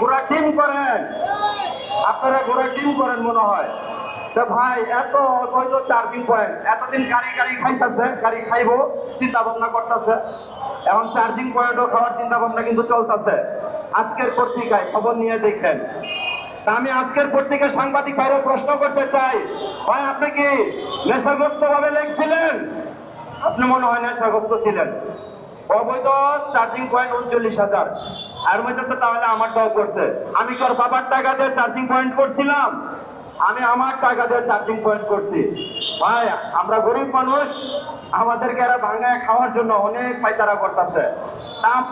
ঘোড়া টিম করেন, আপনারা ঘোড়া টিম করেন মনে হয়। তো ভাই এত হয়তো চার্জিং পয়েন্ট, এতদিন গাড়ি খাইতেছে, গাড়ি খাইবো চিন্তা ভাবনা করতেছে, এখন চার্জিং পয়েন্টও খাওয়ার চিন্তা ভাবনা কিন্তু চলতেছে। আজকের পত্রিকায় খবর নিয়ে দেখেন। তা আমি আজকের পত্রিকায় সাংবাদিক ভাইরা প্রশ্ন করতে চাই, ভাই আপনি কি নেশাগ্রস্ত ভাবে লিখছিলেন? আপনি মনে হয় নেশাগ্রস্ত ছিলেন। অবৈধ চার্জিং পয়েন্ট 39,000, আর মধ্যে তো তাহলে আমারটাও করছে। আমি কি ওর বাবার টাকা দিয়ে চার্জিং পয়েন্ট করছিলাম? আমি আমার টাকা দিয়ে চার্জিং পয়েন্ট করছি। ভাই আমরা গরিব মানুষ, আমাদেরকে এরা ভাঙায় খাওয়ার জন্য অনেক পাইতারা করতেছে।